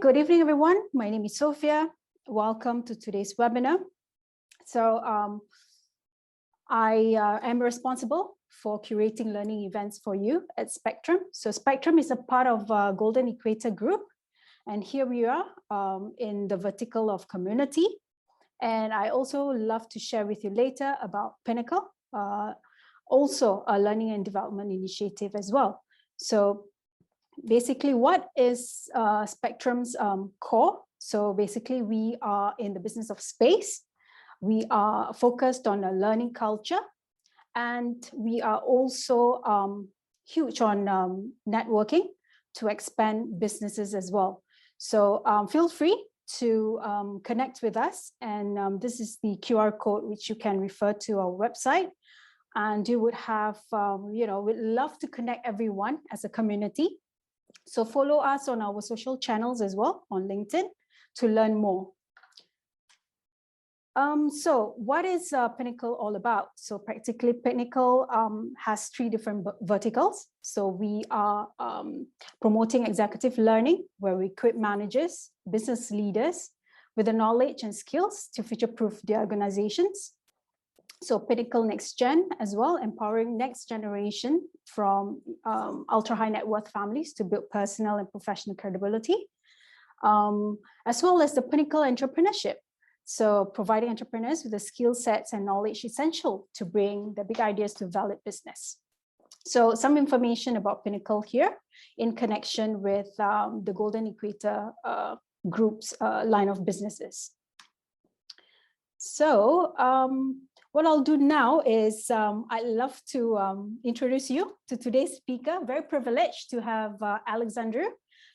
Good evening, everyone. My name is Sophia. Welcome to today's webinar. So I am responsible for curating learning events for you at Spectrum. So Spectrum is a part of Golden Equator Group. And here we are in the vertical of community. And I also love to share with you later about Pinnacle, also a learning and development initiative as well. So basically, what is Spectrum's core? So basically, we are in the business of space. We are focused on a learning culture, and we are also huge on networking to expand businesses as well. So feel free to connect with us, and this is the QR code which you can refer to our website. And you would have, we'd love to connect everyone as a community. So follow us on our social channels as well on LinkedIn to learn more. So what is Pinnacle all about? So practically Pinnacle has three different verticals. So we are promoting executive learning, where we equip managers, business leaders with the knowledge and skills to future-proof their organizations. So Pinnacle Next Gen as well, empowering next generation from ultra high net worth families to build personal and professional credibility, as well as the Pinnacle Entrepreneurship. So providing entrepreneurs with the skill sets and knowledge essential to bring the big ideas to valid business. So some information about Pinnacle here in connection with the Golden Equator Group's line of businesses. So what I'll do now is I'd love to introduce you to today's speaker. Very privileged to have Alexandru,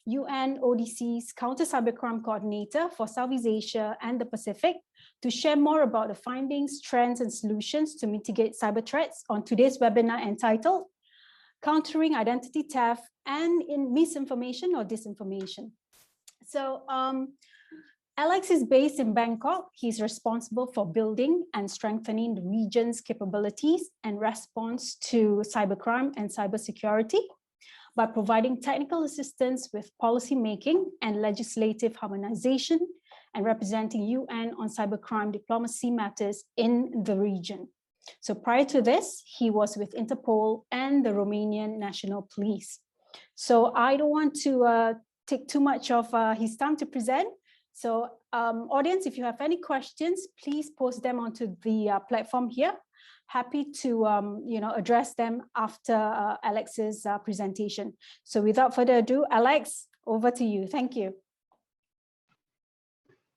UNODC's Counter Cybercrime Coordinator for Southeast Asia and the Pacific, to share more about the findings, trends, and solutions to mitigate cyber threats on today's webinar entitled Countering Identity Theft and Misinformation or Disinformation. So Alex is based in Bangkok. He's responsible for building and strengthening the region's capabilities and response to cybercrime and cybersecurity by providing technical assistance with policy making and legislative harmonization and representing UN on cybercrime diplomacy matters in the region. So prior to this, he was with Interpol and the Romanian National Police. So I don't want to take too much of his time to present. So audience, if you have any questions, please post them onto the platform here. Happy to address them after Alex's presentation. So without further ado, Alex, over to you. Thank you.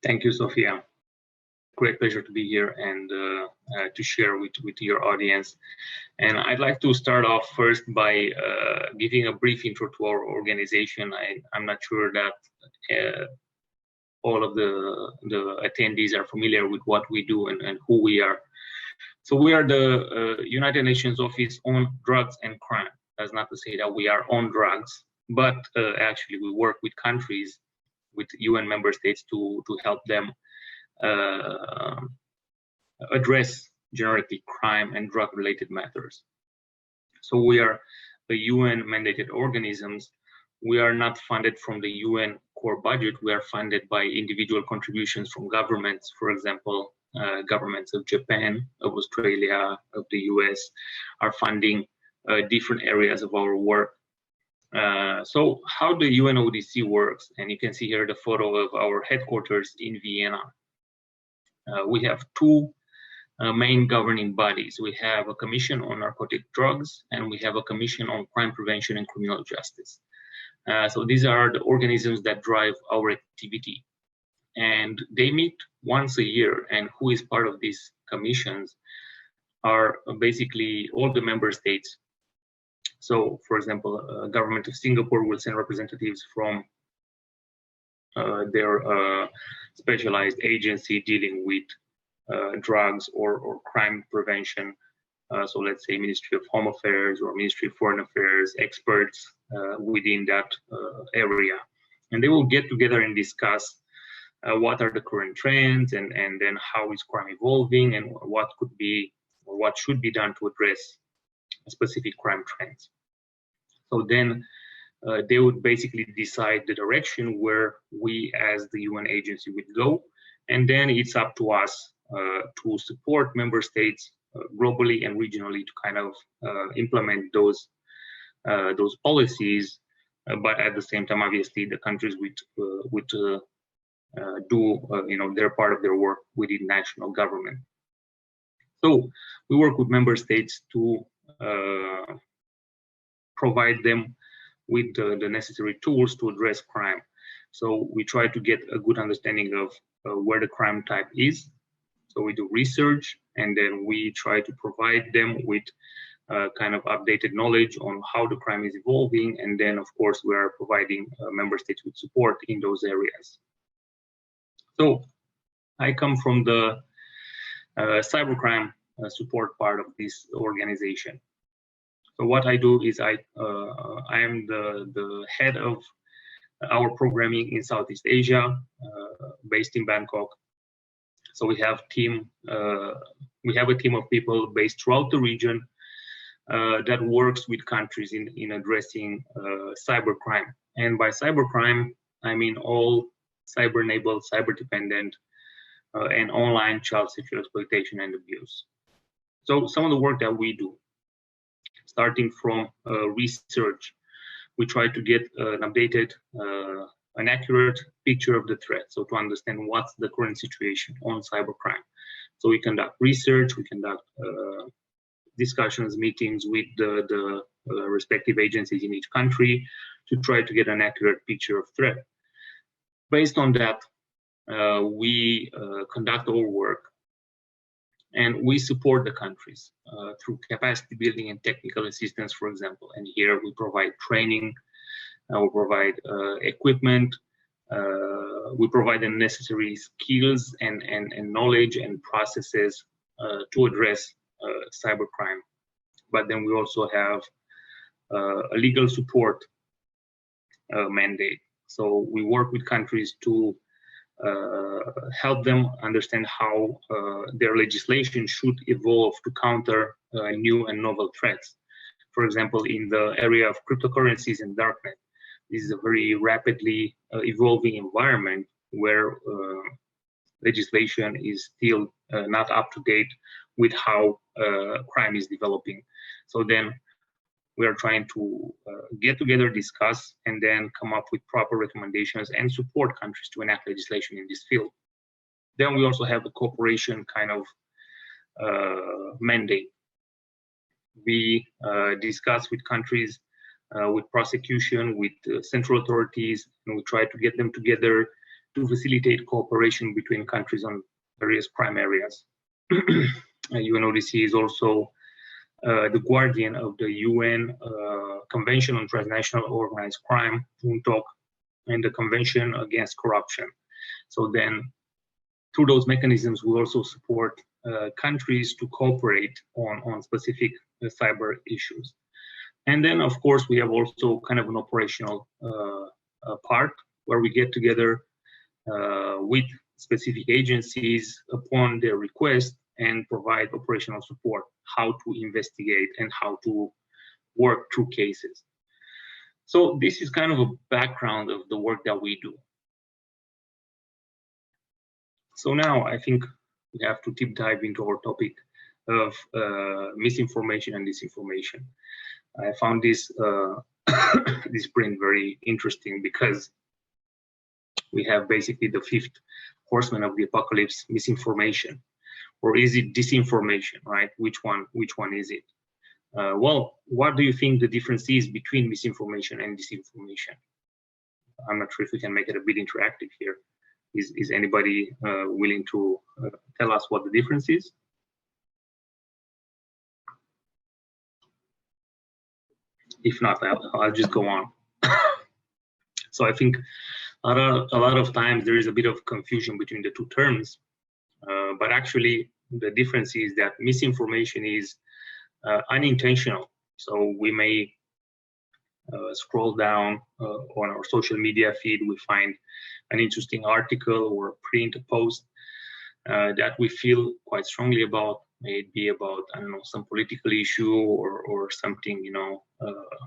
Thank you, Sophia. Great pleasure to be here and to share with your audience. And I'd like to start off first by giving a brief intro to our organization. I'm not sure that all of the attendees are familiar with what we do and who we are. So we are the United Nations Office on Drugs and Crime. That's not to say that we are on drugs, but actually we work with countries, with UN member states to help them address generically crime and drug-related matters. So we are the UN mandated organisms. We are not funded from the UN core budget. We are funded by individual contributions from governments, for example, governments of Japan, of Australia, of the US are funding different areas of our work. So how the UNODC works, and you can see here the photo of our headquarters in Vienna. We have two main governing bodies. We have a Commission on Narcotic Drugs, and we have a Commission on Crime Prevention and Criminal Justice. So these are the organisms that drive our activity. And they meet once a year, and who is part of these commissions are basically all the member states. So, for example, government of Singapore will send representatives from their specialized agency dealing with drugs or crime prevention. So let's say Ministry of Home Affairs or Ministry of Foreign Affairs, experts within that area. And they will get together and discuss what are the current trends and then how is crime evolving and what could be or what should be done to address specific crime trends. So then they would basically decide the direction where we as the UN agency would go. And then it's up to us to support member states globally and regionally to kind of implement those policies. But at the same time, obviously, the countries would do their part of their work within national government. So we work with member states to provide them with the necessary tools to address crime. So we try to get a good understanding of where the crime type is. So we do research, and then we try to provide them with kind of updated knowledge on how the crime is evolving. And then, of course, we are providing member states with support in those areas. So I come from the cybercrime support part of this organization. So what I do is I am the head of our programming in Southeast Asia, based in Bangkok. So we have a team of people based throughout the region that works with countries in addressing cybercrime. And by cybercrime, I mean all cyber-enabled, cyber-dependent, and online child sexual exploitation and abuse. So some of the work that we do, starting from research, we try to get an updated, an accurate picture of the threat. So to understand what's the current situation on cybercrime. So we conduct research, we conduct discussions, meetings with the respective agencies in each country to try to get an accurate picture of threat. Based on that, we conduct our work, and we support the countries through capacity building and technical assistance, for example. And here we provide training, we provide equipment, we provide the necessary skills and knowledge and processes to address cybercrime. But then we also have a legal support mandate. So we work with countries to help them understand how their legislation should evolve to counter new and novel threats. For example, in the area of cryptocurrencies and Darknet, this is a very rapidly evolving environment where legislation is still not up to date with how crime is developing. So then we are trying to get together, discuss, and then come up with proper recommendations and support countries to enact legislation in this field. Then we also have the cooperation kind of mandate. We discuss with countries, with prosecution, with central authorities, and we try to get them together to facilitate cooperation between countries on various crime areas. UNODC is also the guardian of the UN Convention on Transnational Organized Crime, UNTOC, and the Convention Against Corruption. So then, through those mechanisms, we also support countries to cooperate on specific cyber issues. And then, of course, we have also kind of an operational part where we get together with specific agencies upon their request and provide operational support, how to investigate and how to work through cases. So this is kind of a background of the work that we do. So now I think we have to deep dive into our topic of misinformation and disinformation. I found this this print very interesting because we have basically the fifth horseman of the apocalypse, misinformation. Or is it disinformation, right? Which one is it? Well, what do you think the difference is between misinformation and disinformation? I'm not sure if we can make it a bit interactive here. Is anybody willing to tell us what the difference is? If not, I'll just go on. So I think a lot of times there is a bit of confusion between the two terms, but actually the difference is that misinformation is unintentional. So we may scroll down on our social media feed, we find an interesting article or print post that we feel quite strongly about. May it be about, I don't know, some political issue or something, you know,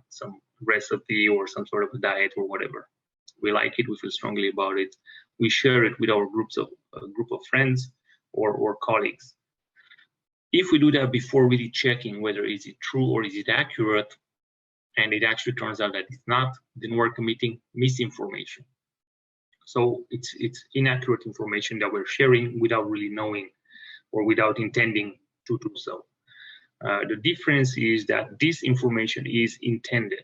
some recipe or some sort of a diet or whatever. We like it, we feel strongly about it. We share it with our group of friends or colleagues. If we do that before really checking whether is it true or is it accurate, and it actually turns out that it's not, then we're committing misinformation. So it's inaccurate information that we're sharing without really knowing or without intending to do so. The difference is that this information is intended.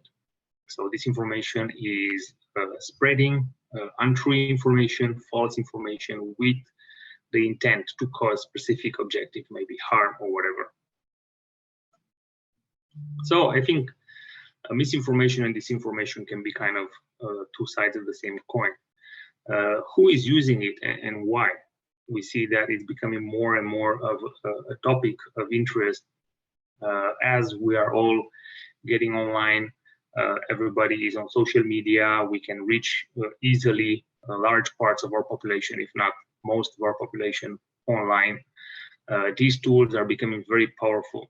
So this information is spreading untrue information, false information with the intent to cause specific objective, maybe harm or whatever. So I think misinformation and disinformation can be kind of two sides of the same coin. Who is using it and why? We see that it's becoming more and more of a topic of interest as we are all getting online. Everybody is on social media. We can reach easily large parts of our population, if not most of our population, online. These tools are becoming very powerful.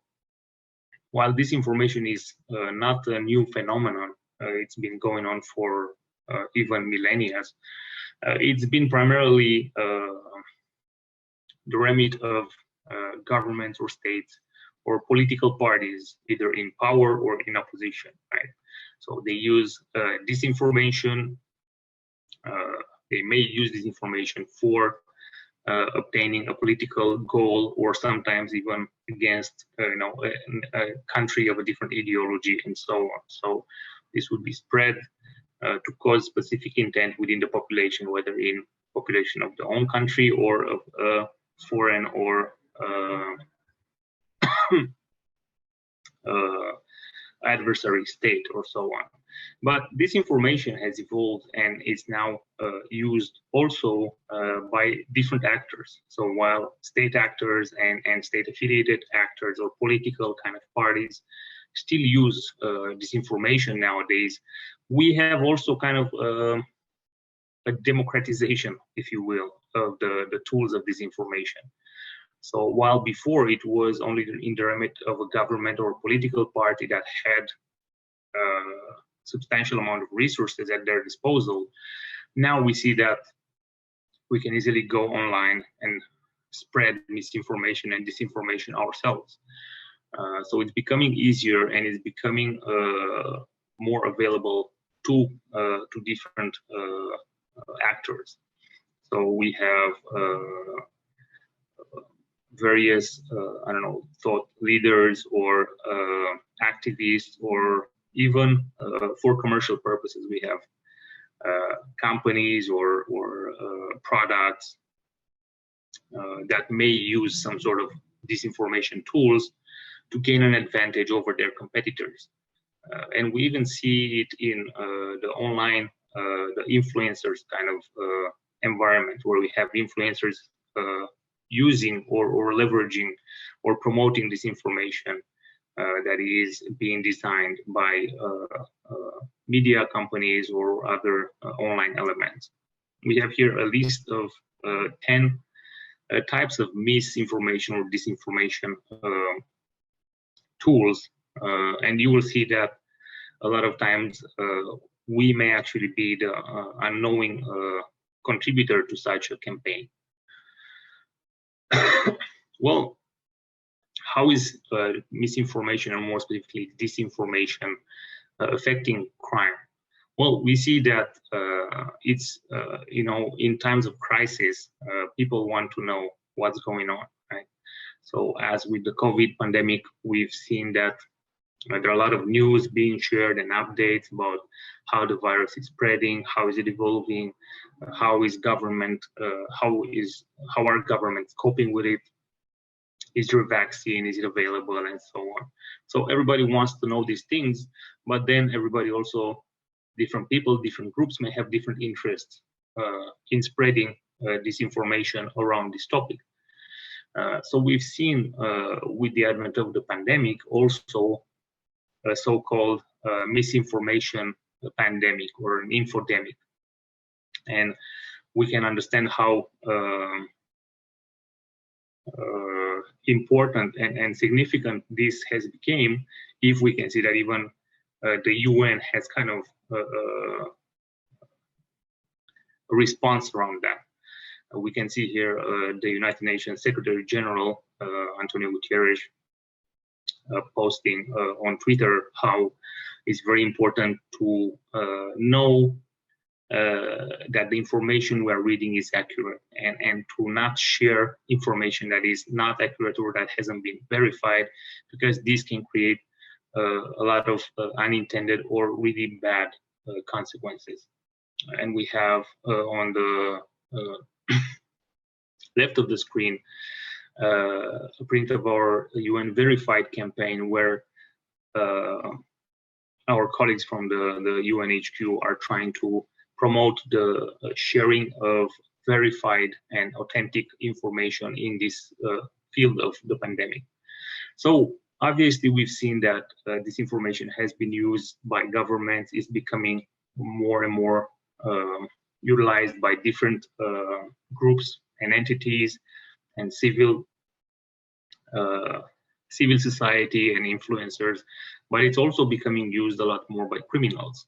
While this information is not a new phenomenon, it's been going on for even millennia. It's been primarily the remit of governments or states or political parties, either in power or in opposition, right? So they use disinformation. They may use this information for obtaining a political goal, or sometimes even against a country of a different ideology and so on. So this would be spread to cause specific intent within the population, whether in population of the own country or of a foreign or adversary state or so on. But this information has evolved and is now used also by different actors. So while state actors and state affiliated actors or political kind of parties still use disinformation nowadays, we have also kind of a democratization, if you will, of the tools of disinformation. So while before it was only in the remit of a government or a political party that had substantial amount of resources at their disposal, now we see that we can easily go online and spread misinformation and disinformation ourselves. So it's becoming easier and it's becoming more available to different actors. So we have various, thought leaders or activists, or even for commercial purposes, we have companies or products that may use some sort of disinformation tools to gain an advantage over their competitors. And we even see it in the online, the influencers kind of environment, where we have influencers using or leveraging or promoting this information that is being designed by media companies or other online elements. We have here a list of 10 types of misinformation or disinformation tools, and you will see that a lot of times we may actually be the unknowing contributor to such a campaign. Well, how is misinformation, and more specifically disinformation, affecting crime? Well, we see that it's in times of crisis, people want to know what's going on, right? So as with the COVID pandemic, we've seen that there are a lot of news being shared and updates about how the virus is spreading, how is it evolving, how is government, how are governments coping with it? Is there a vaccine? Is it available? And so on. So everybody wants to know these things, but then everybody also, different people, different groups may have different interests in spreading disinformation around this topic. So we've seen with the advent of the pandemic also a so-called misinformation pandemic or an infodemic. And we can understand how important and significant this has become if we can see that even the UN has kind of a response around that. We can see here the United Nations Secretary General Antonio Guterres posting on Twitter how it's very important to know that the information we're reading is accurate, and to not share information that is not accurate or that hasn't been verified, because this can create a lot of unintended or really bad consequences. And we have on the left of the screen a print of our UN verified campaign, where our colleagues from the UNHQ are trying to promote the sharing of verified and authentic information in this field of the pandemic. So obviously we've seen that this information has been used by governments, is becoming more and more utilized by different groups and entities and civil society and influencers, but it's also becoming used a lot more by criminals,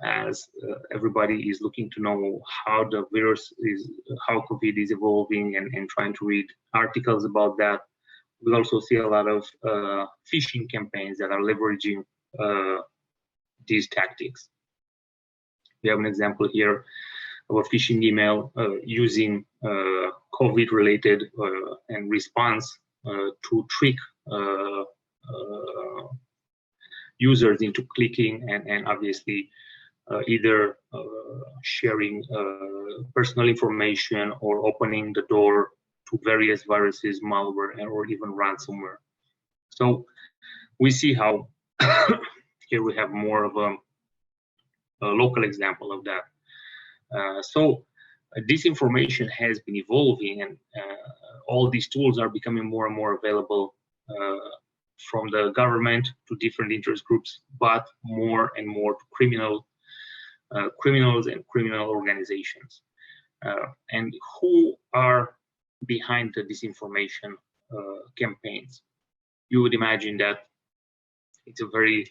as everybody is looking to know how the virus is, how COVID is evolving, and trying to read articles about that. We also see a lot of phishing campaigns that are leveraging these tactics. We have an example here of a phishing email using COVID-related and response to trick users into clicking and obviously either sharing personal information or opening the door to various viruses, malware, or even ransomware. So we see how here we have more of a local example of that. So disinformation has been evolving, and all these tools are becoming more and more available from the government to different interest groups, but more and more to criminals and criminal organizations. And who are behind the disinformation campaigns? You would imagine that it's a very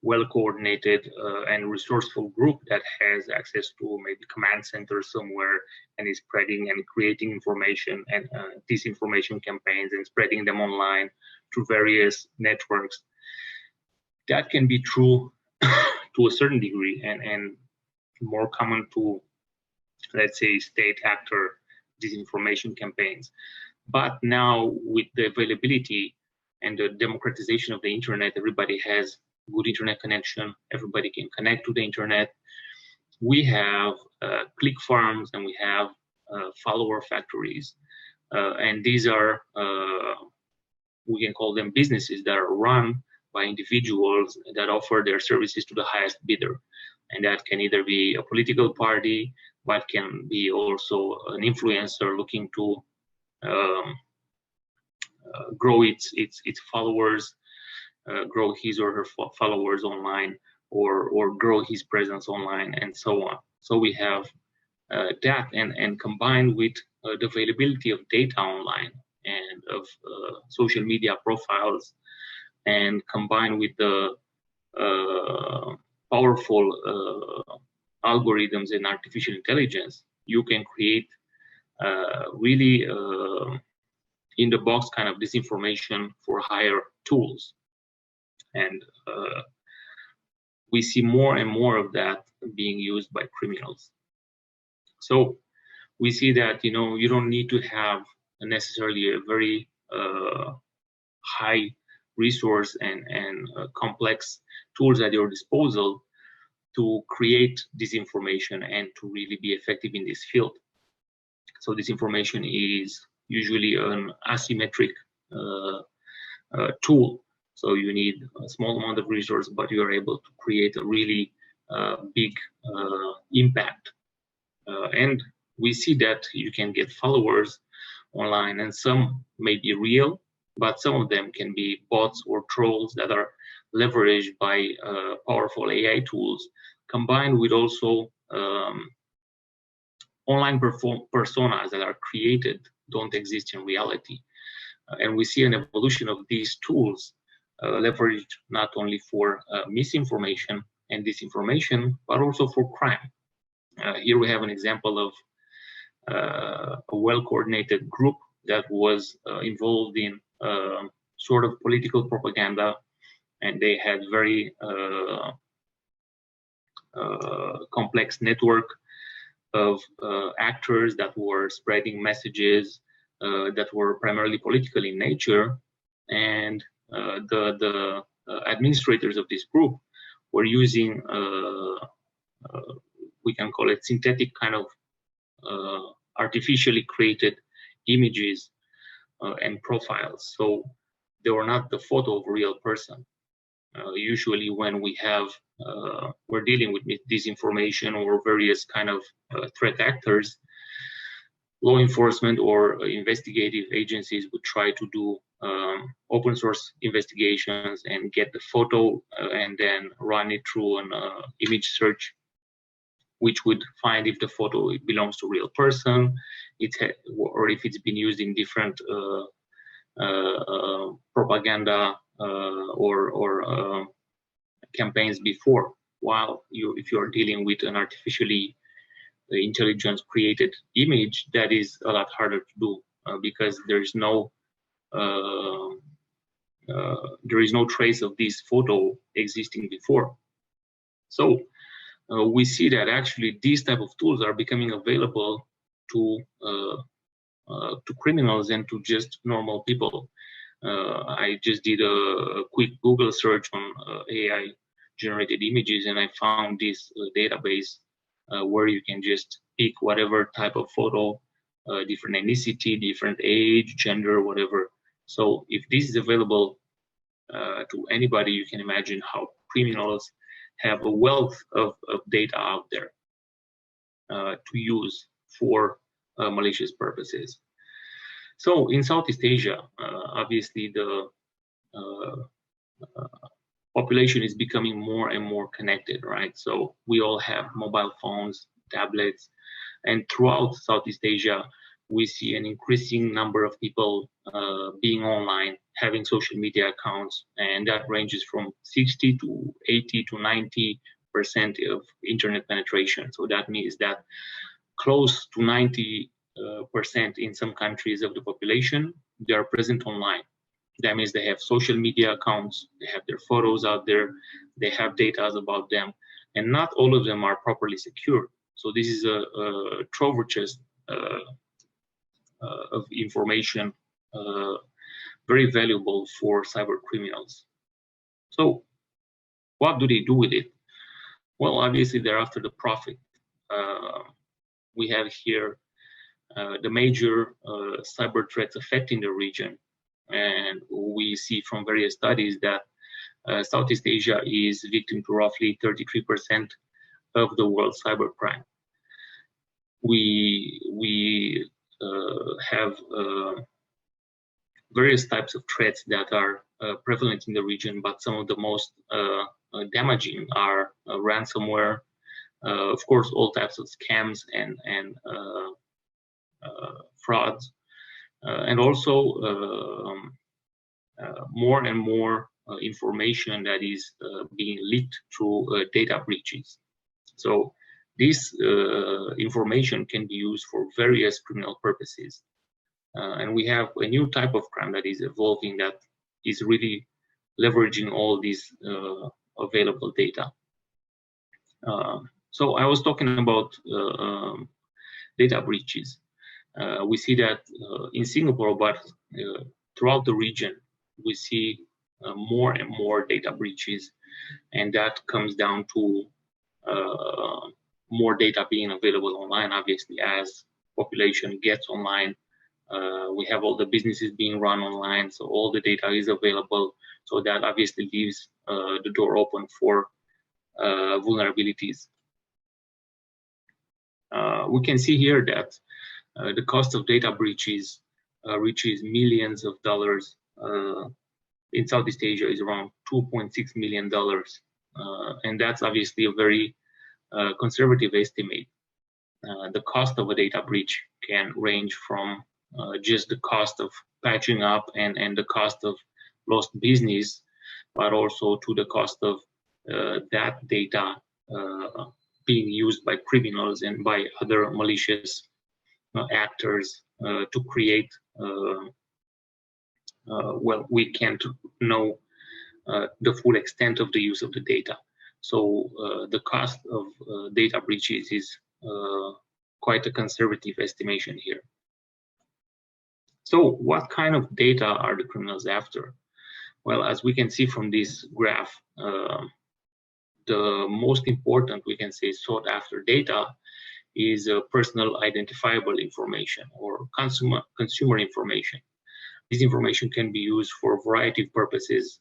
well-coordinated and resourceful group that has access to maybe command center somewhere and is spreading and creating information and disinformation campaigns and spreading them online to various networks. That can be true to a certain degree and more common to, let's say, state actor disinformation campaigns. But now with the availability and the democratization of the internet, everybody has good internet connection, everybody can connect to the internet. We have click farms and we have follower factories. And these are, we can call them businesses that are run by individuals that offer their services to the highest bidder. And that can either be a political party, but can be also an influencer looking to grow its followers, grow his or her followers online, or grow his presence online, and so on. So we have that, and combined with the availability of data online and of social media profiles, and combined with the powerful algorithms and artificial intelligence, you can create really in-the-box kind of disinformation for hire tools. And we see more and more of that being used by criminals. So we see that, you know, you don't need to have necessarily a very high resource and complex tools at your disposal to create disinformation and to really be effective in this field. So disinformation is usually an asymmetric tool. So you need a small amount of resource, but you are able to create a really big impact. And we see that you can get followers online, and some may be real, but some of them can be bots or trolls that are leveraged by powerful AI tools, combined with also online personas that are created, don't exist in reality. And we see an evolution of these tools leveraged not only for misinformation and disinformation, but also for crime. Here we have an example of a well-coordinated group that was involved in sort of political propaganda, and they had very complex network of actors that were spreading messages that were primarily political in nature, and the administrators of this group were using we can call it synthetic kind of artificially created images and profiles. So they were not the photo of a real person. Usually when we're dealing with disinformation or various kind of threat actors, law enforcement or investigative agencies would try to do open source investigations and get the photo and then run it through an image search, which would find if the photo belongs to a real person, or if it's been used in different propaganda or campaigns before. While if you are dealing with an artificially intelligence created image, that is a lot harder to do because there is no trace of this photo existing before. So we see that actually these type of tools are becoming available to criminals and to just normal people. I just did a quick Google search on AI generated images, and I found this database where you can just pick whatever type of photo, different ethnicity, different age, gender, whatever. So if this is available to anybody, you can imagine how criminals have a wealth of data out there to use for malicious purposes. So in Southeast Asia, obviously the population is becoming more and more connected, right? So we all have mobile phones, tablets, and throughout Southeast Asia, we see an increasing number of people being online, having social media accounts, and that ranges from 60 to 80 to 90% of internet penetration. So that means that close to 90% in some countries of the population, they are present online. That means they have social media accounts, they have their photos out there, they have data about them, and not all of them are properly secured. So this is a treasure chest of information, very valuable for cyber criminals. So what do they do with it? Well, obviously they're after the profit. We have here the major cyber threats affecting the region. And we see from various studies that Southeast Asia is victim to roughly 33% of the world's cybercrime. We have various types of threats that are prevalent in the region, but some of the most damaging are ransomware, of course, all types of scams and frauds, and also more and more information that is being leaked through data breaches. So this information can be used for various criminal purposes. And we have a new type of crime that is evolving that is really leveraging all these available data. So I was talking about data breaches. We see that in Singapore, but throughout the region, we see more and more data breaches, and that comes down to more data being available online. Obviously, as population gets online, we have all the businesses being run online, so all the data is available. So that obviously leaves the door open for vulnerabilities. We can see here that the cost of data breaches reaches millions of dollars. In Southeast Asia is around $2.6 million. And that's obviously a very conservative estimate. The cost of a data breach can range from just the cost of patching up and the cost of lost business but also to the cost of that data being used by criminals and by other malicious actors to create, well, we can't know the full extent of the use of the data. So the cost of data breaches is quite a conservative estimation here. So what kind of data are the criminals after? Well, as we can see from this graph, the most important, we can say, sought after data is personal identifiable information or consumer information. This information can be used for a variety of purposes,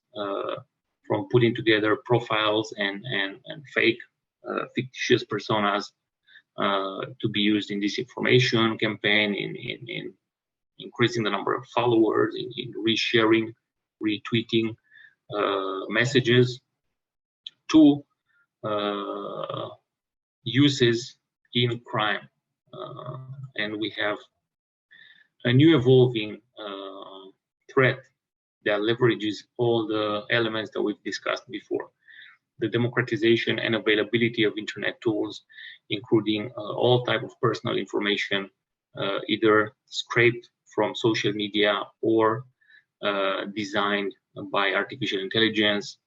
from putting together profiles and fake fictitious personas to be used in disinformation campaign, in increasing the number of followers, in resharing, retweeting messages, to uses in crime. And we have a new evolving threat that leverages all the elements that we've discussed before. The democratization and availability of internet tools, including all type of personal information, either scraped from social media or designed by artificial intelligence.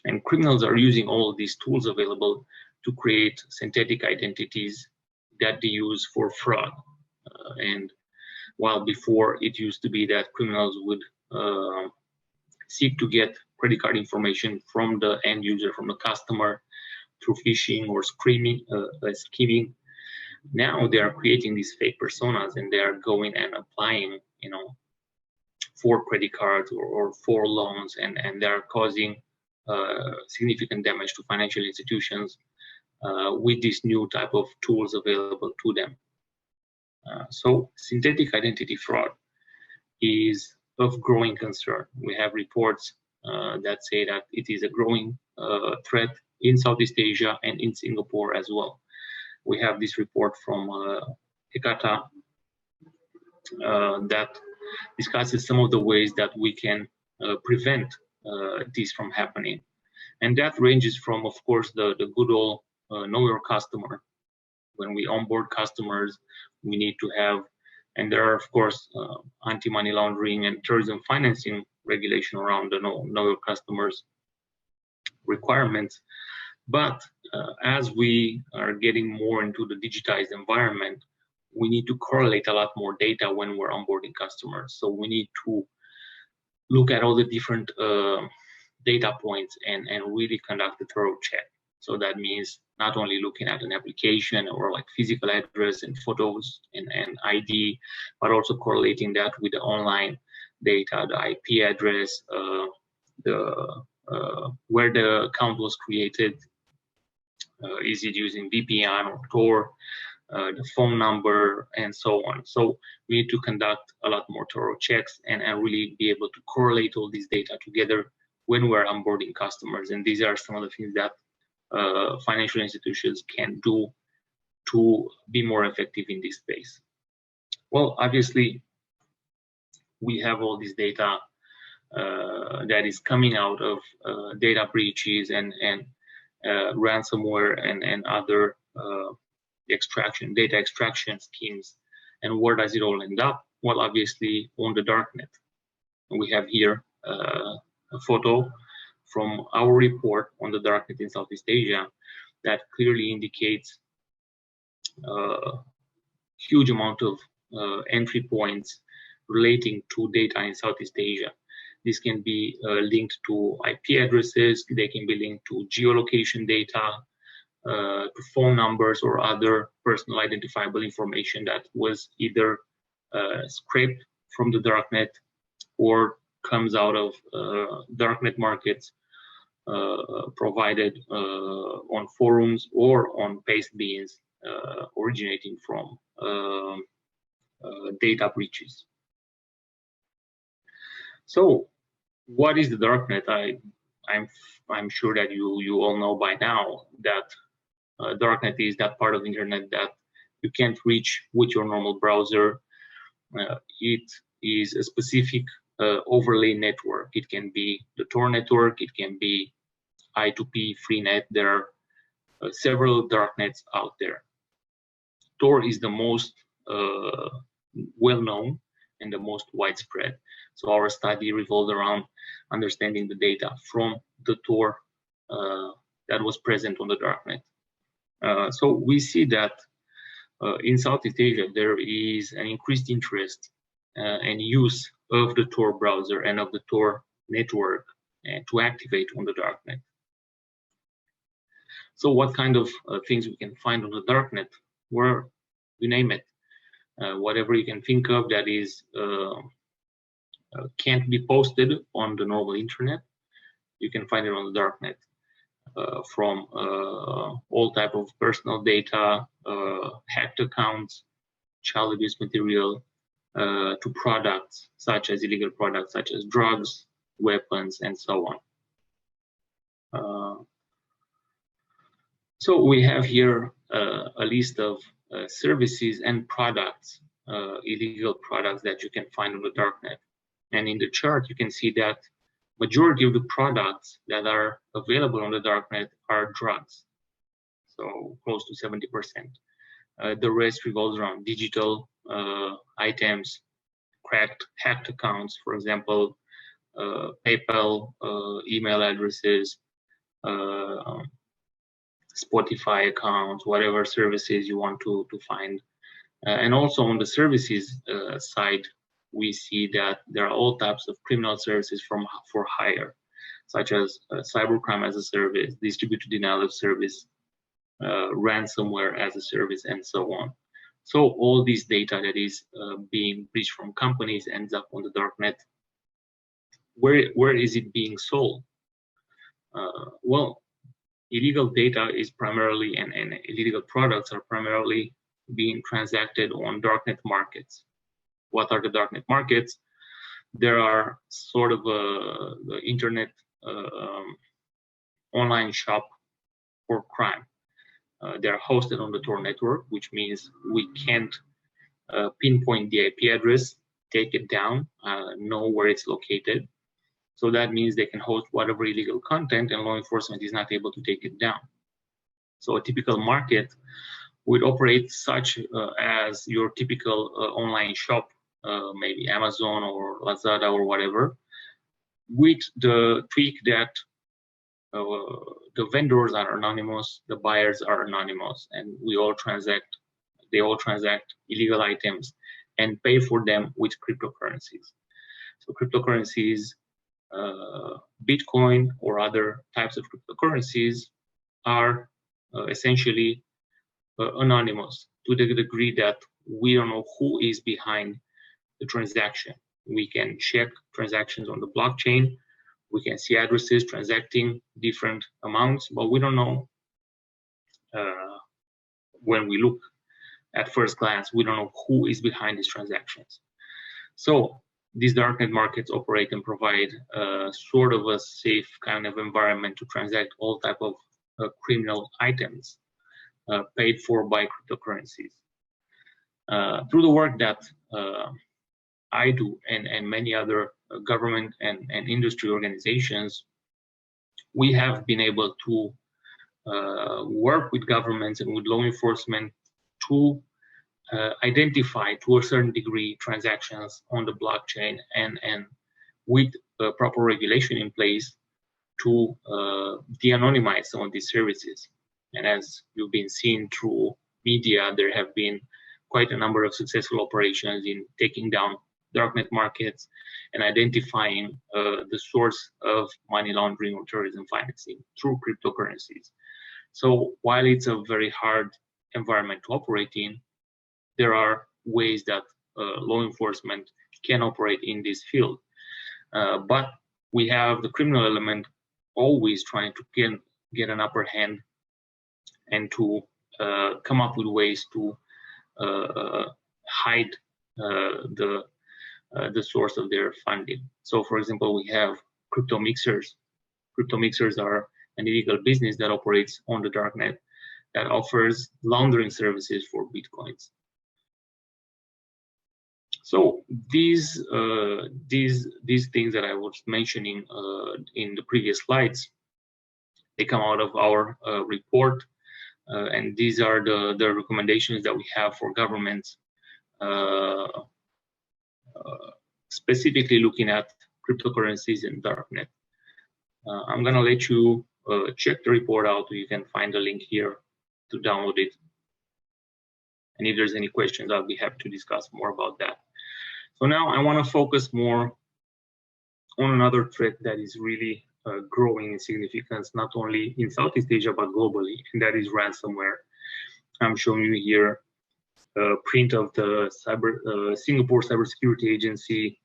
And criminals are using all of these tools available to create synthetic identities that they use for fraud. And while before it used to be that criminals would seek to get credit card information from the end user, from the customer, through phishing or scheming, now they are creating these fake personas and they are going and applying, you know, for credit cards or for loans, and they are causing significant damage to financial institutions with this new type of tools available to them. So synthetic identity fraud is of growing concern. We have reports that say that it is a growing threat in Southeast Asia and in Singapore as well. We have this report from Hekata that discusses some of the ways that we can prevent this from happening. And that ranges from, of course, the good old know your customer. When we onboard customers, we need to have, and there are, of course, anti-money laundering and terrorism financing regulation around the know your customers requirements. But as we are getting more into the digitized environment, we need to correlate a lot more data when we're onboarding customers. So we need to look at all the different data points and really conduct a thorough check. So that means not only looking at an application or like physical address and photos and ID, but also correlating that with the online data, the IP address, where the account was created, is it using VPN or Tor, the phone number, and so on. So we need to conduct a lot more thorough checks and really be able to correlate all these data together when we're onboarding customers. And these are some of the things that financial institutions can do to be more effective in this space. Well, obviously, we have all this data that is coming out of data breaches and ransomware and other data extraction schemes. And where does it all end up? Well, obviously on the darknet. And we have here a photo from our report on the darknet in Southeast Asia that clearly indicates a huge amount of entry points relating to data in Southeast Asia. This can be linked to IP addresses, they can be linked to geolocation data, to phone numbers or other personal identifiable information that was either scraped from the darknet or comes out of darknet markets provided on forums or on paste bins originating from data breaches. So what is the darknet? I'm sure that you all know by now that darknet is that part of the internet that you can't reach with your normal browser. It is a specific overlay network. It can be the Tor network, it can be I2P, Freenet. There are several darknets out there. Tor is the most well-known and the most widespread. So our study revolved around understanding the data from the Tor that was present on the darknet. So we see that in Southeast Asia, there is an increased interest and use of the Tor browser and of the Tor network to activate on the darknet. So what kind of things we can find on the darknet? Where you name it, whatever you can think of that is can't be posted on the normal internet, you can find it on the darknet. From all type of personal data, hacked accounts, child abuse material, to products such as illegal products such as drugs, weapons, and so on. So we have here a list of services and products, illegal products that you can find on the darknet. And in the chart, you can see that majority of the products that are available on the darknet are drugs, so close to 70%. The rest revolves around digital items, hacked accounts, for example, PayPal, email addresses, Spotify accounts, whatever services you want to find. And also on the services side, we see that there are all types of criminal services for hire, such as cybercrime as a service, distributed denial of service, ransomware as a service, and so on. So all this data that is being breached from companies ends up on the darknet. Where is it being sold? Well, illegal data is primarily, and illegal products are primarily being transacted on darknet markets. What are the darknet markets? There are sort of the internet online shop for crime. They are hosted on the Tor network, which means we can't pinpoint the IP address, take it down, know where it's located. So that means they can host whatever illegal content and law enforcement is not able to take it down. So a typical market would operate such as your typical online shop, maybe Amazon or Lazada or whatever, with the tweak that the vendors are anonymous, the buyers are anonymous, and they all transact illegal items and pay for them with cryptocurrencies. So cryptocurrencies, Bitcoin or other types of cryptocurrencies are essentially anonymous to the degree that we don't know who is behind the transaction. We can check transactions on the blockchain. We can see addresses transacting different amounts, but we don't know when we look at first glance, we don't know who is behind these transactions. So these darknet markets operate and provide sort of a safe kind of environment to transact all type of criminal items paid for by cryptocurrencies. Through the work that I do and many other government and industry organizations, we have been able to work with governments and with law enforcement to identify to a certain degree transactions on the blockchain and with proper regulation in place to de-anonymize some of these services. And as you've been seeing through media, there have been quite a number of successful operations in taking down darknet markets and identifying the source of money laundering or terrorism financing through cryptocurrencies. So while it's a very hard environment to operate in, there are ways that law enforcement can operate in this field. But we have the criminal element always trying to get an upper hand and to come up with ways to hide the source of their funding. So for example, we have crypto mixers. Crypto mixers are an illegal business that operates on the darknet that offers laundering services for Bitcoins. So these things that I was mentioning in the previous slides, they come out of our report, and these are the recommendations that we have for governments, specifically looking at cryptocurrencies and Darknet. I'm gonna let you check the report out. You can find the link here to download it. And if there's any questions, I'll be happy to discuss more about that. So now I want to focus more on another threat that is really growing in significance, not only in Southeast Asia, but globally, and that is ransomware. I'm showing you here a print of the Singapore Cybersecurity Agency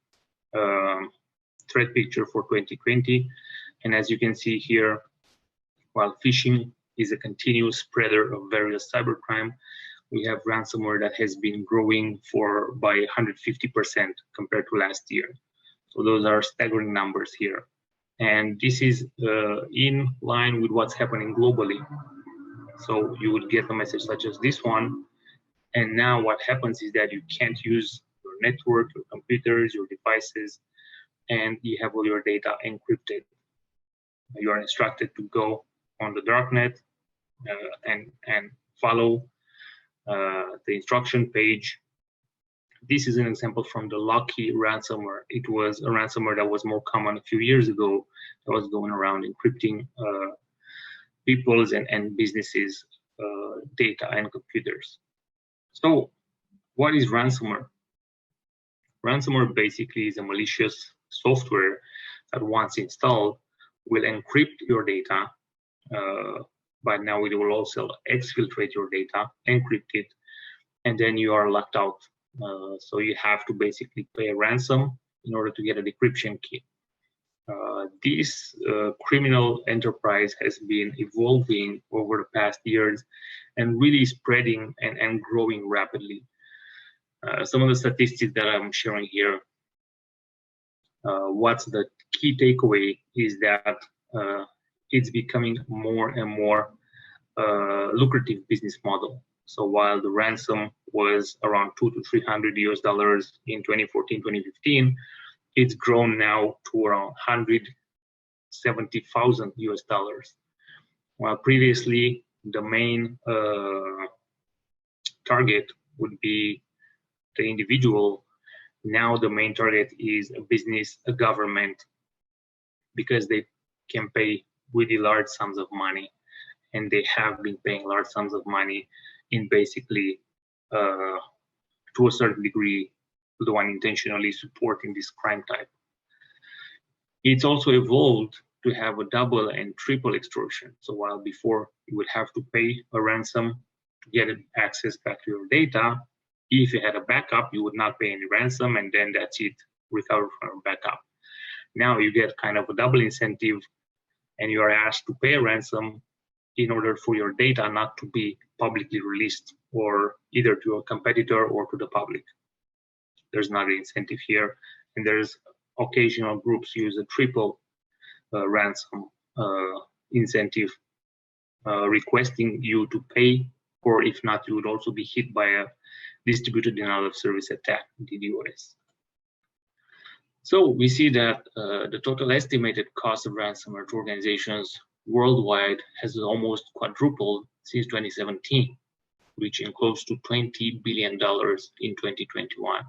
threat picture for 2020. And as you can see here, while phishing is a continuous spreader of various cybercrime, we have ransomware that has been growing by 150% compared to last year. So those are staggering numbers here. And this is in line with what's happening globally. So you would get a message such as this one. And now what happens is that you can't use your network, your computers, your devices, and you have all your data encrypted. You are instructed to go on the Darknet and follow the instruction page. This is an example from the Lucky ransomware. It was a ransomware that was more common a few years ago, that was going around encrypting people's and businesses' data and computers. So what is ransomware? Ransomware basically is a malicious software that once installed will encrypt your data, but now it will also exfiltrate your data, encrypt it, and then you are locked out. So you have to basically pay a ransom in order to get a decryption key. This criminal enterprise has been evolving over the past years and really spreading and growing rapidly. Some of the statistics that I'm sharing here, what's the key takeaway is that it's becoming more and more lucrative business model. So while the ransom was around $200 to $300 in 2014, 2015, it's grown now to around $170,000. While previously the main target would be the individual, now the main target is a business, a government, because they can pay really large sums of money, and they have been paying large sums of money in basically, to a certain degree, to the one intentionally supporting this crime type. It's also evolved to have a double and triple extortion. So while before you would have to pay a ransom to get access back to your data, if you had a backup, you would not pay any ransom, and then that's it, recover from backup. Now you get kind of a double incentive, and you are asked to pay a ransom in order for your data not to be publicly released, or either to a competitor or to the public. There's not an incentive here, and there's occasional groups use a triple ransom incentive, requesting you to pay, or if not, you would also be hit by a distributed denial of service attack, DDoS. So we see that the total estimated cost of ransomware to organizations worldwide has almost quadrupled since 2017, reaching close to $20 billion in 2021.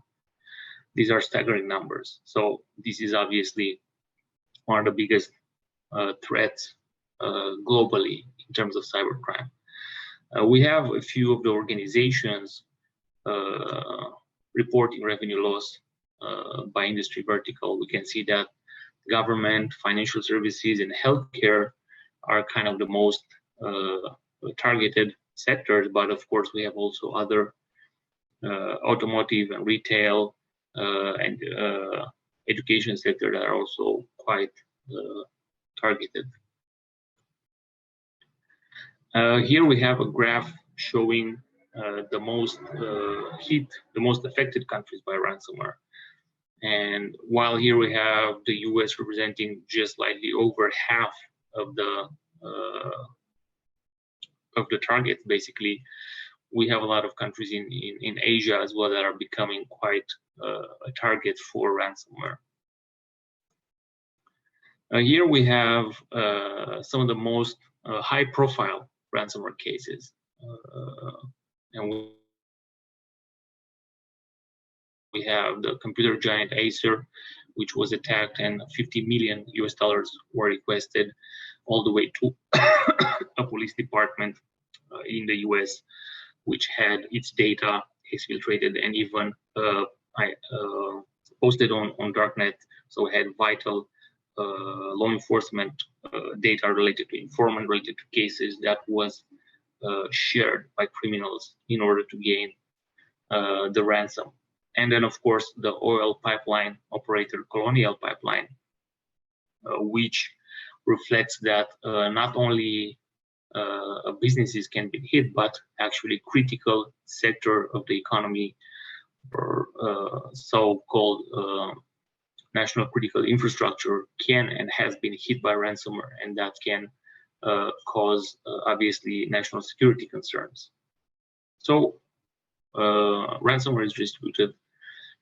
These are staggering numbers. So this is obviously one of the biggest threats globally in terms of cybercrime. We have a few of the organizations reporting revenue loss by industry vertical. We can see that government, financial services, and healthcare are kind of the most targeted sectors, but of course we have also other automotive and retail and education sector that are also quite targeted. Here we have a graph showing the most the most affected countries by ransomware. And while here we have the US representing just slightly over half of the targets, basically, we have a lot of countries in Asia as well that are becoming quite a target for ransomware. Here we have some of the most high-profile ransomware cases, and we have the computer giant Acer, which was attacked, and $50 million were requested, all the way to a police department in the US, which had its data exfiltrated and even posted on Darknet, so had vital law enforcement data related to informant, related to cases that was shared by criminals in order to gain the ransom. And then, of course, the oil pipeline operator Colonial Pipeline, which reflects that not only businesses can be hit, but actually critical sector of the economy, or so-called national critical infrastructure, can and has been hit by ransomware, and that can cause obviously national security concerns. So ransomware is distributed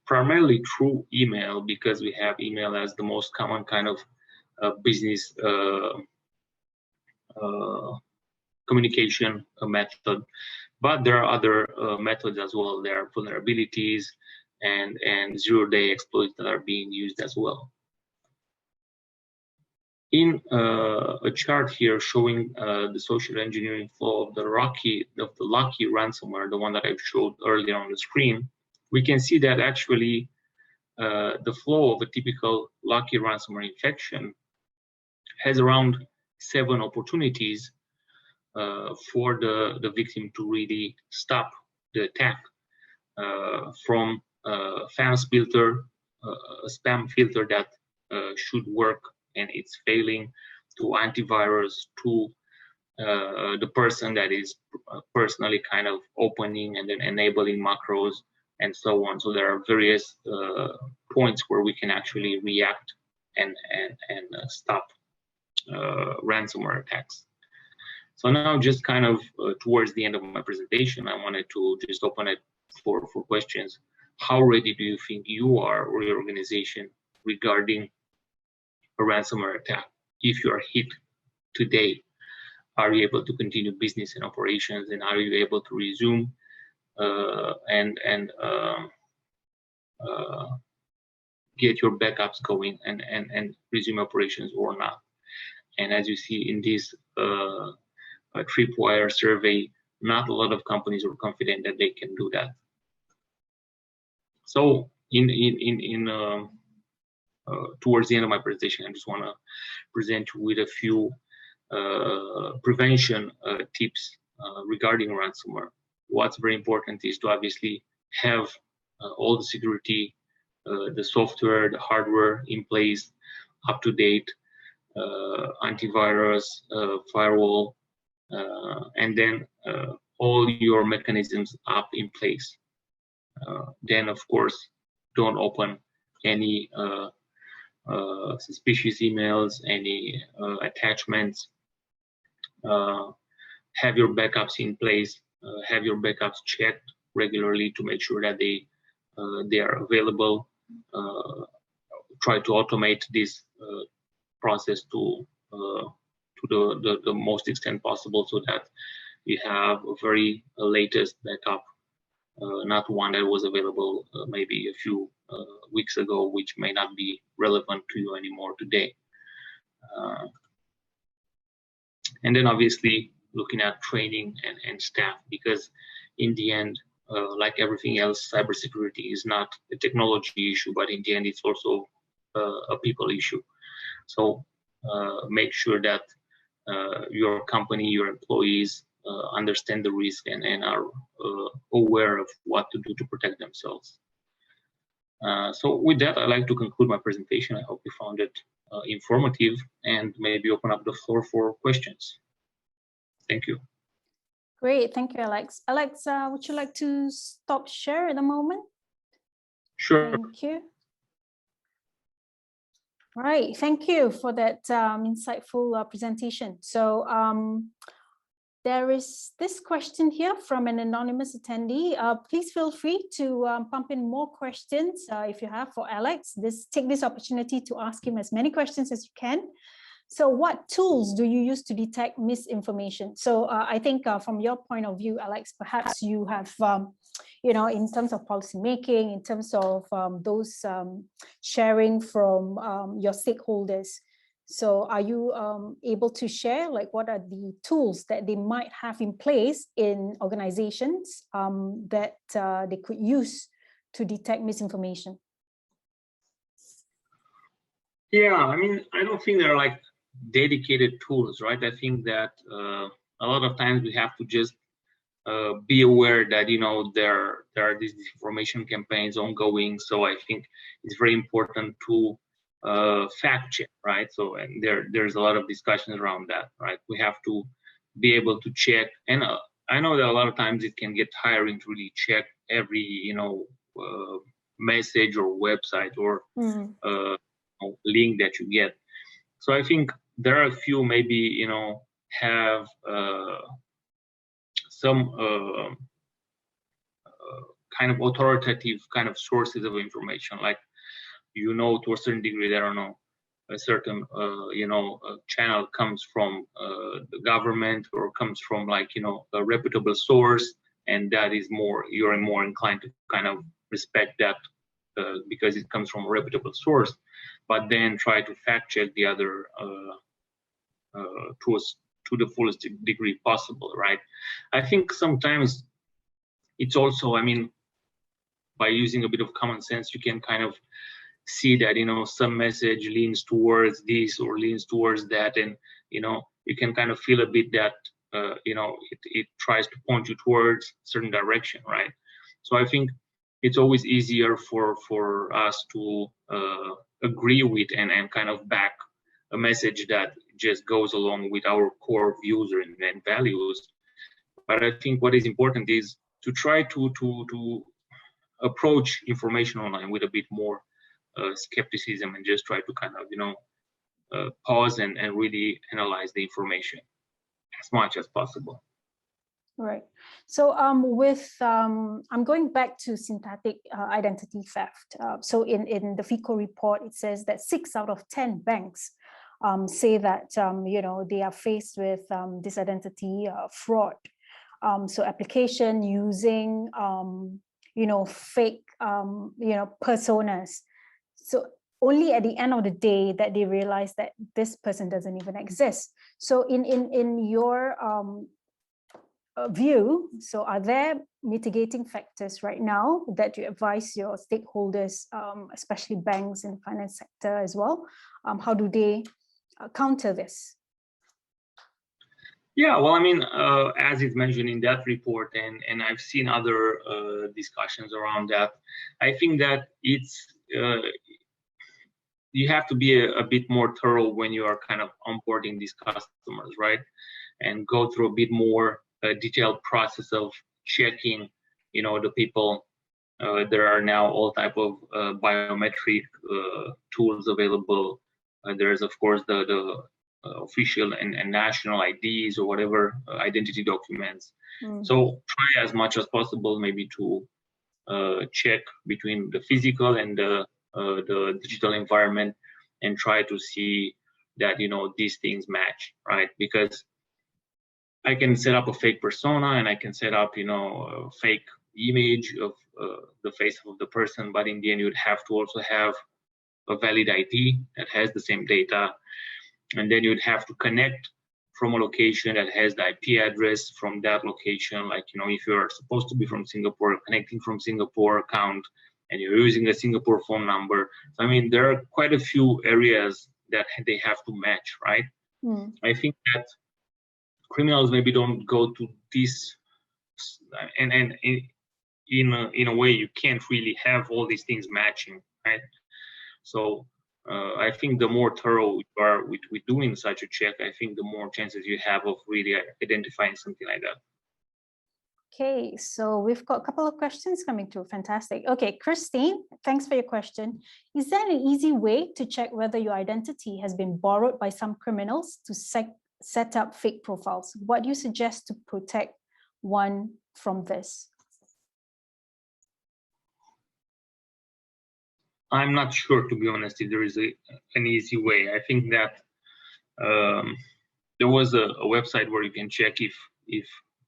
primarily through email, because we have email as the most common kind of business communication method, but there are other methods as well. There are vulnerabilities and zero-day exploits that are being used as well. In a chart here showing the social engineering flow of the Lucky ransomware, the one that I showed earlier on the screen, we can see that actually the flow of a typical Lucky ransomware infection has around 7 opportunities for the victim to really stop the attack, from a spam filter that should work and it's failing, to antivirus, to the person that is personally kind of opening and then enabling macros, and so on. So there are various points where we can actually react and stop ransomware attacks. So now, just kind of towards the end of my presentation, I wanted to just open it for questions. How ready do you think you are, or your organization, regarding a ransomware attack? If you are hit today, are you able to continue business and operations, and are you able to resume and get your backups going and resume operations or not? And as you see in this Tripwire survey, not a lot of companies are confident that they can do that. So towards the end of my presentation, I just want to present you with a few prevention tips regarding ransomware. What's very important is to obviously have all the security, the software, the hardware in place, up to date, antivirus, firewall, and then all your mechanisms up in place. Then, of course, don't open any suspicious emails, any attachments. Have your backups in place. Have your backups checked regularly to make sure that they are available. Try to automate this process to the most extent possible, so that you have a very latest backup, not one that was available maybe a few weeks ago, which may not be relevant to you anymore today. And then obviously looking at training and staff, because in the end, like everything else, cybersecurity is not a technology issue, but in the end, it's also a people issue. So make sure that your company, your employees understand the risk and are aware of what to do to protect themselves. So with that, I'd like to conclude my presentation. I hope you found it informative, and maybe open up the floor for questions. Thank you. Great, thank you, Alex. Alex, would you like to stop share at the moment? Sure. Thank you. All right, thank you for that insightful presentation. So There is this question here from an anonymous attendee. Please feel free to pump in more questions if you have for Alex. Take this opportunity to ask him as many questions as you can. So what tools do you use to detect misinformation? So I think from your point of view, Alex, perhaps you have, in terms of policy making, in terms of those sharing from your stakeholders. So are you able to share, like, what are the tools that they might have in place in organizations that they could use to detect misinformation? Yeah, I mean, I don't think they're like dedicated tools, right? I think that a lot of times we have to just be aware that, there are these disinformation campaigns ongoing. So I think it's very important to fact check, right? So, and there's a lot of discussions around that, right? We have to be able to check, and I know that a lot of times it can get tiring to really check every, message or website or link that you get. So I think there are a few maybe, have some kind of authoritative kind of sources of information, like, to a certain degree, I don't know, a certain, channel comes from the government or comes from, like, a reputable source, and that is you're more inclined to kind of respect that because it comes from a reputable source, but then try to fact check the other to the fullest degree possible, right? I think sometimes it's also, I mean, by using a bit of common sense, you can kind of see that, some message leans towards this or leans towards that, and, you can kind of feel a bit that, it tries to point you towards a certain direction, right? So I think it's always easier for us to agree with and kind of back a message that just goes along with our core views and values. But I think what is important is to try to approach information online with a bit more skepticism, and just try to kind of, pause and really analyze the information as much as possible. Right. So I'm going back to synthetic identity theft. So in the FICO report, it says that 6 out of 10 banks say that, they are faced with this identity fraud. So application using, fake, personas. So only at the end of the day that they realize that this person doesn't even exist. So in your view, so are there mitigating factors right now that you advise your stakeholders, especially banks in the finance sector as well? How do they counter this? Yeah, well, I mean, as it's mentioned in that report, and I've seen other discussions around that, I think that it's you have to be a bit more thorough when you are kind of onboarding these customers, right? And go through a bit more detailed process of checking, the people. There are now all type of biometric tools available. There's, of course, the official and national IDs or whatever identity documents. So try as much as possible maybe to check between the physical and the digital environment, and try to see that, these things match, right? Because I can set up a fake persona, and I can set up, a fake image of the face of the person, but in the end, you'd have to also have a valid ID that has the same data, and then you'd have to connect from a location that has the IP address from that location. Like, if you're supposed to be from Singapore, connecting from Singapore account, and you're using a Singapore phone number. So, I mean, there are quite a few areas that they have to match, right? I think that criminals maybe don't go to this, and in a way you can't really have all these things matching, right? So I think the more thorough you are with doing such a check, I think the more chances you have of really identifying something like that. Okay, so we've got a couple of questions coming through. Fantastic. Okay, Christine, thanks for your question. Is there an easy way to check whether your identity has been borrowed by some criminals to set up fake profiles. What do you suggest to protect one from this? I'm not sure, to be honest, if there is an easy way. I think that there was a website where you can check if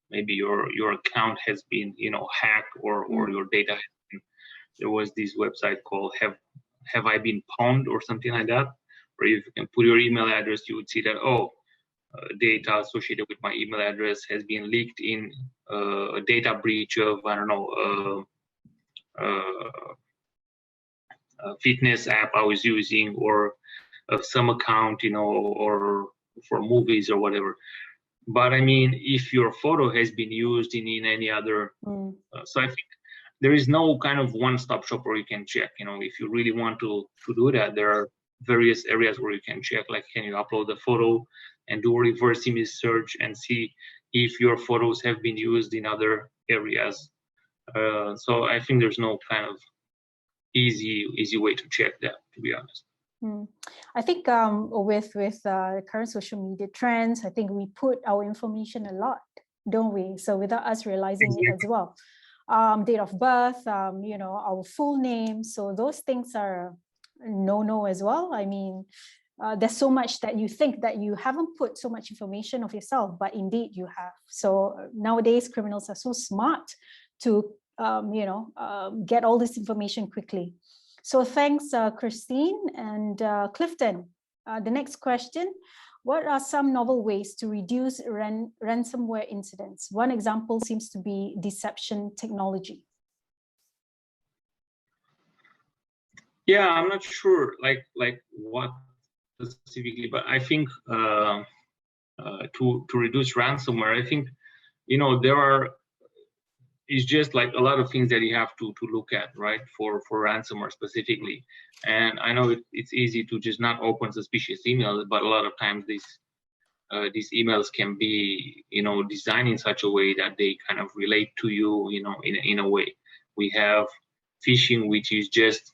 maybe your account has been, hacked or your data. There was this website called Have I Been Pwned or something like that, where if you can put your email address, you would see that, data associated with my email address has been leaked in a data breach of, I don't know, a fitness app I was using, or of some account, or for movies or whatever. But I mean, if your photo has been used in any other, so I think there is no kind of one-stop shop where you can check. If you really want to do that, there are various areas where you can check, like can you upload the photo and do a reverse image search and see if your photos have been used in other areas. So I think there's no kind of easy way to check that, to be honest. I think with the current social media trends, I think we put our information a lot, don't we? So without us realizing it as well. Date of birth, our full name. So those things are no as well. I mean, there's so much that you think that you haven't put so much information of yourself, but indeed you have. So nowadays criminals are so smart to get all this information quickly. So thanks, Christine and Clifton. The next question: what are some novel ways to reduce ransomware incidents? One example seems to be deception technology. Yeah, I'm not sure like what specifically, but I think to reduce ransomware, I think it's just like a lot of things that you have to look at, right, for ransomware specifically. And I know it's easy to just not open suspicious emails, but a lot of times these emails can be designed in such a way that they kind of relate to you, in a way. We have phishing, which is just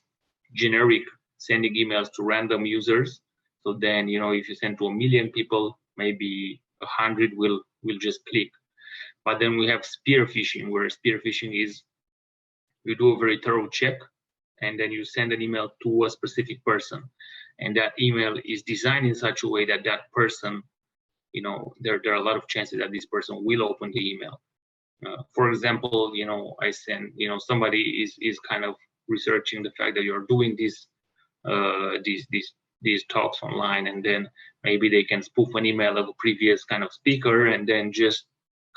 generic sending emails to random users. So then if you send to 1 million people, maybe 100 will just click. But then we have spear phishing, where spear phishing is you do a very thorough check and then you send an email to a specific person, and that email is designed in such a way that that person, there are a lot of chances that this person will open the email. For example, I send, somebody is kind of researching the fact that you're doing these talks online, and then maybe they can spoof an email of a previous kind of speaker and then just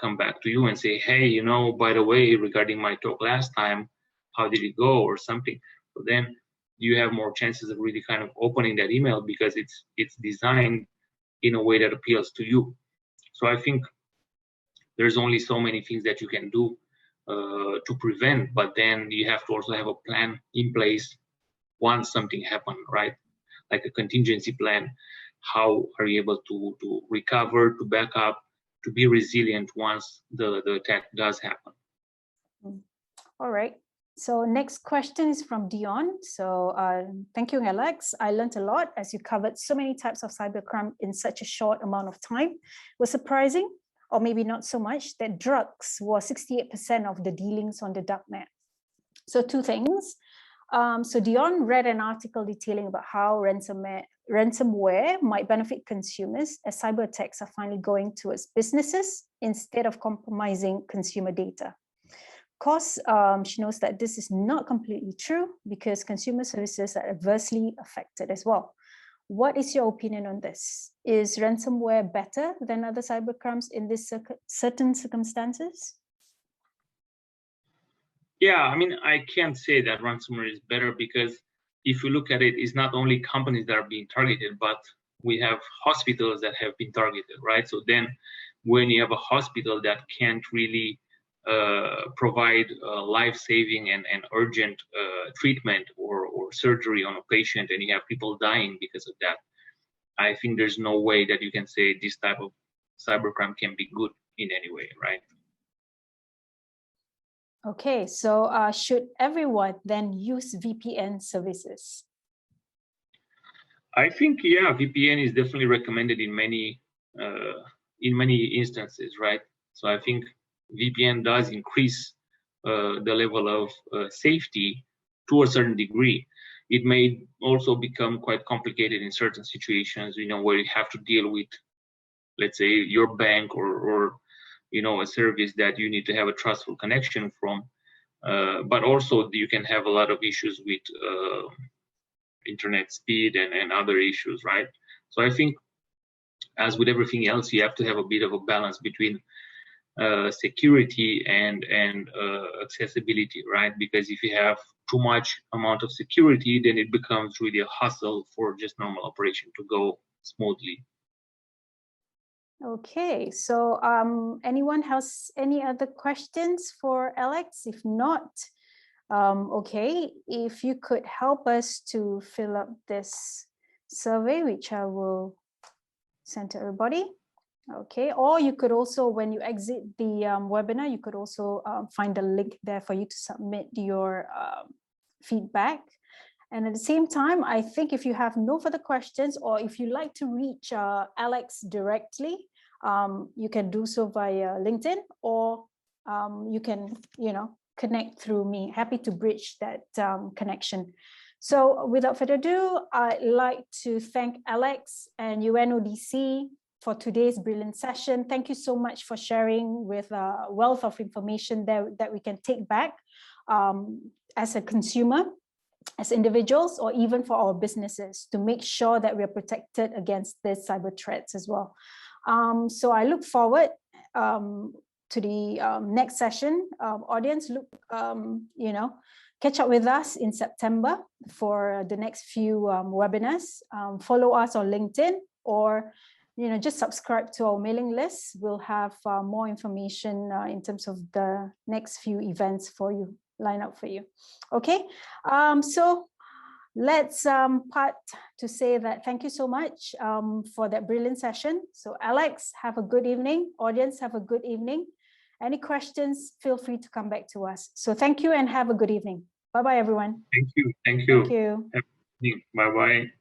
come back to you and say, hey, by the way, regarding my talk last time, how did it go, or something. So then you have more chances of really kind of opening that email because it's designed in a way that appeals to you. So I think there's only so many things that you can do to prevent, but then you have to also have a plan in place once something happened, right? Like a contingency plan. How are you able to recover, to back up, to be resilient once the attack does happen? All right. So next question is from Dion. So thank you, Alex. I learned a lot as you covered so many types of cybercrime in such a short amount of time. It was surprising, or maybe not so much, that drugs was 68% of the dealings on the Darknet. So two things. So Dion read an article detailing about how ransomware might benefit consumers as cyber attacks are finally going towards businesses instead of compromising consumer data. Of course, she knows that this is not completely true because consumer services are adversely affected as well. What is your opinion on this? Is ransomware better than other cybercrimes in this certain circumstances? Yeah, I mean, I can't say that ransomware is better because if you look at it, it's not only companies that are being targeted, but we have hospitals that have been targeted, right? So then when you have a hospital that can't really provide life-saving and urgent treatment or surgery on a patient, and you have people dying because of that, I think there's no way that you can say this type of cybercrime can be good in any way, right? Okay, so should everyone then use VPN services? I think, yeah, VPN is definitely recommended in many in many instances, right? So I think VPN does increase the level of safety to a certain degree. It may also become quite complicated in certain situations, where you have to deal with, let's say, your bank or a service that you need to have a trustful connection from. But also you can have a lot of issues with internet speed and other issues, right? So I think, as with everything else, you have to have a bit of a balance between security and accessibility, right? Because if you have too much amount of security, then it becomes really a hassle for just normal operation to go smoothly. Okay, so anyone has any other questions for Alex? If not, okay, if you could help us to fill up this survey, which I will send to everybody. Okay, or you could also, when you exit the webinar, you could also find a link there for you to submit your feedback. And at the same time, I think if you have no further questions, or if you like to reach Alex directly, you can do so via LinkedIn, or you can, connect through me. Happy to bridge that connection. So without further ado, I'd like to thank Alex and UNODC for today's brilliant session. Thank you so much for sharing with a wealth of information that we can take back as a consumer, as individuals, or even for our businesses, to make sure that we're protected against these cyber threats as well. So I look forward to the next session. Audience, look, catch up with us in September for the next few webinars. Follow us on LinkedIn, or just subscribe to our mailing list. We'll have more information in terms of the next few events for you, line up for you. Okay, so let's part to say that thank you so much for that brilliant session. So Alex, have a good evening. Audience, have a good evening. Any questions, feel free to come back to us. So thank you and have a good evening. Bye-bye, everyone. Thank you. Thank you. Thank you. Bye-bye.